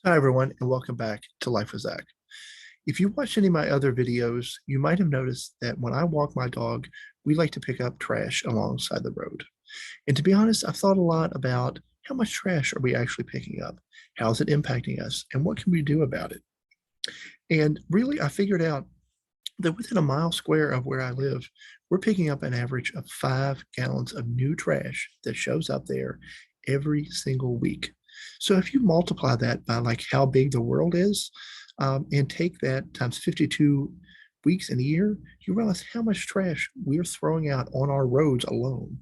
Hi, everyone, and welcome back to Life with Zach. If you watched any of my other videos, you might have noticed that when I walk my dog, we like to pick up trash alongside the road. And to be honest, I've thought a lot about how much trash are we actually picking up? How is it impacting us? And what can we do about it? And really, I figured out that within a mile square of where I live, we're picking up an average of 5 gallons of new trash that shows up there every single week. So if you multiply that by like how big the world is, and take that times 52 weeks in a year, you realize how much trash we're throwing out on our roads alone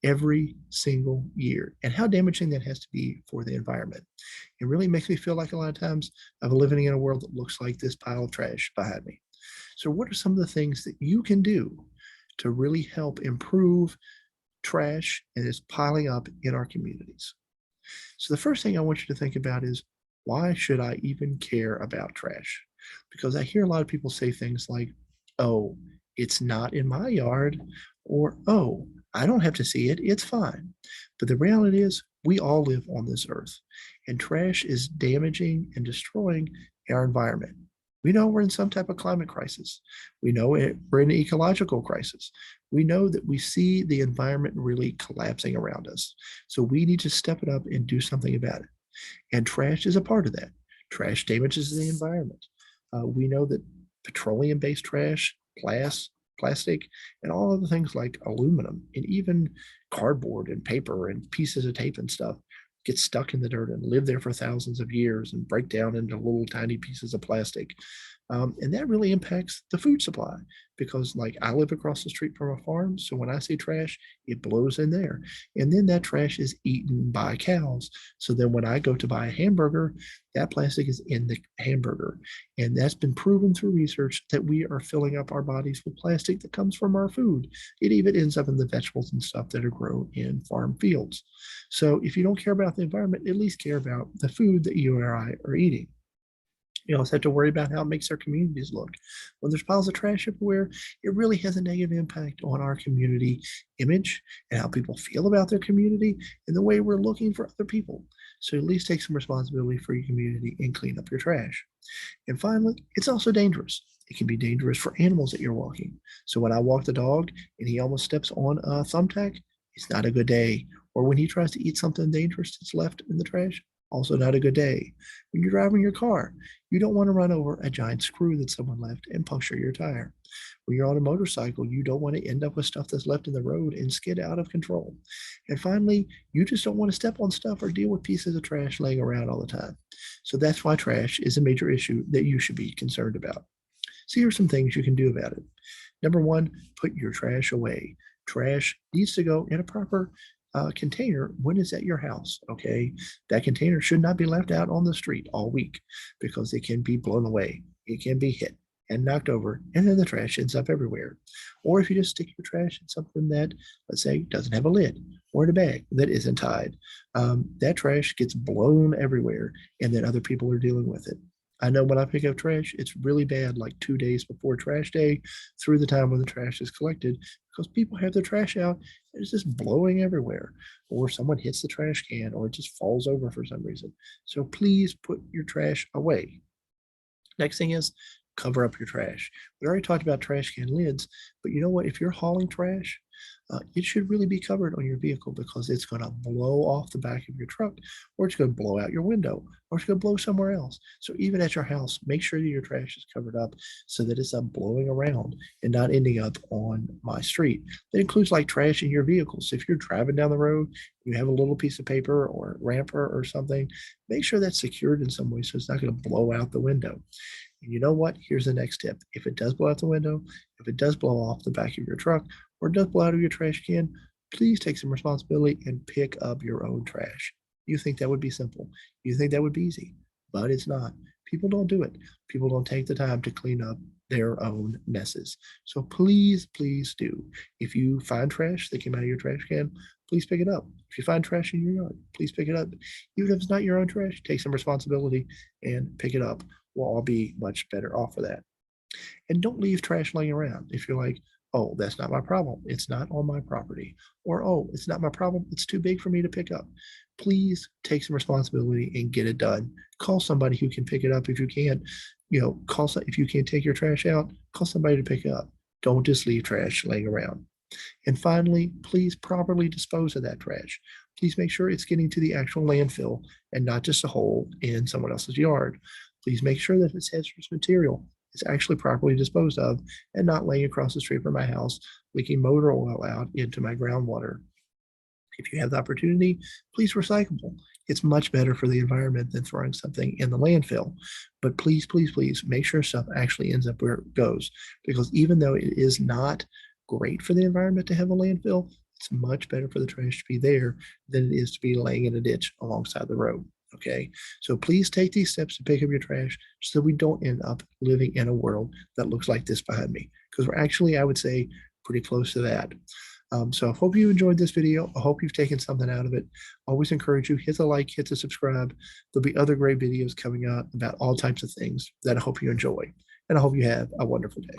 every single year and how damaging that has to be for the environment. It really makes me feel like a lot of times I'm living in a world that looks like this pile of trash behind me. So, what are some of the things that you can do to really help improve trash and is piling up in our communities? So, the first thing I want you to think about is why should I even care about trash? Because I hear a lot of people say things like, oh, it's not in my yard, or oh, I don't have to see it, it's fine. But the reality is, we all live on this earth, and trash is damaging and destroying our environment. We know we're in some type of climate crisis. We know we're in an ecological crisis. We know that we see the environment really collapsing around us. So we need to step it up and do something about it. And trash is a part of that. Trash damages the environment. We know that petroleum based trash, plastic, and all other things like aluminum and even cardboard and paper and pieces of tape and stuff get stuck in the dirt and live there for thousands of years and break down into little tiny pieces of plastic. And that really impacts the food supply because, like, I live across the street from a farm. So when I see trash, it blows in there. And then that trash is eaten by cows. So then when I go to buy a hamburger, that plastic is in the hamburger. And that's been proven through research that we are filling up our bodies with plastic that comes from our food. It even ends up in the vegetables and stuff that are grown in farm fields. So if you don't care about the environment, at least care about the food that you or I are eating. You also have to worry about how it makes our communities look. When there's piles of trash everywhere, it really has a negative impact on our community image and how people feel about their community and the way we're looking for other people. So at least take some responsibility for your community and clean up your trash. And finally, it's also dangerous. It can be dangerous for animals that you're walking. So when I walk the dog and he almost steps on a thumbtack, it's not a good day. Or when he tries to eat something dangerous that's left in the trash, also not a good day. When you're driving your car, you don't want to run over a giant screw that someone left and puncture your tire. When you're on a motorcycle, you don't want to end up with stuff that's left in the road and skid out of control. And finally, you just don't want to step on stuff or deal with pieces of trash laying around all the time. So that's why trash is a major issue that you should be concerned about. So here are some things you can do about it. Number one, put your trash away. Trash needs to go in a proper container when it's at your house. Okay, that container should not be left out on the street all week because it can be blown away, it can be hit and knocked over, and then the trash ends up everywhere. Or if you just stick your trash in something that, let's say, doesn't have a lid or in a bag that isn't tied, that trash gets blown everywhere, and then other people are dealing with it. I know when I pick up trash, it's really bad, like 2 days before trash day through the time when the trash is collected, because people have their trash out and it's just blowing everywhere, or someone hits the trash can, or it just falls over for some reason. So please put your trash away. Next thing is cover up your trash. We already talked about trash can lids, but you know what? If you're hauling trash, it should really be covered on your vehicle because it's going to blow off the back of your truck, or it's going to blow out your window, or it's going to blow somewhere else. So even at your house, make sure that your trash is covered up so that it's not blowing around and not ending up on my street. That includes like trash in your vehicle. So if you're driving down the road, you have a little piece of paper or ramper or something, make sure that's secured in some way so it's not going to blow out the window. And you know what? Here's the next tip. If it does blow out the window, if it does blow off the back of your truck, or it does blow out of your trash can, please take some responsibility and pick up your own trash. You think that would be simple. You think that would be easy, but it's not. People don't do it. People don't take the time to clean up their own messes. So please, please do. If you find trash that came out of your trash can, please pick it up. If you find trash in your yard, please pick it up. Even if it's not your own trash, take some responsibility and pick it up. We'll all be much better off for that. And don't leave trash laying around. If you're like, Oh, that's not my problem. It's not on my property. Or, oh, it's not my problem. It's too big for me to pick up. Please take some responsibility and get it done. Call somebody who can pick it up if you can. If you can't take your trash out, call somebody to pick it up. Don't just leave trash laying around. And finally, please properly dispose of that trash. Please make sure it's getting to the actual landfill and not just a hole in someone else's yard. Please make sure that its hazardous material is actually properly disposed of and not laying across the street from my house, leaking motor oil out into my groundwater. If you have the opportunity, please recycle. It's much better for the environment than throwing something in the landfill. But please, please, please make sure stuff actually ends up where it goes. Because even though it is not great for the environment to have a landfill, it's much better for the trash to be there than it is to be laying in a ditch alongside the road. Okay, so please take these steps to pick up your trash so we don't end up living in a world that looks like this behind me. Because we're actually, I would say, pretty close to that. So I hope you enjoyed this video. I hope you've taken something out of it. Always encourage you, hit the like, hit the subscribe. There'll be other great videos coming up about all types of things that I hope you enjoy. And I hope you have a wonderful day.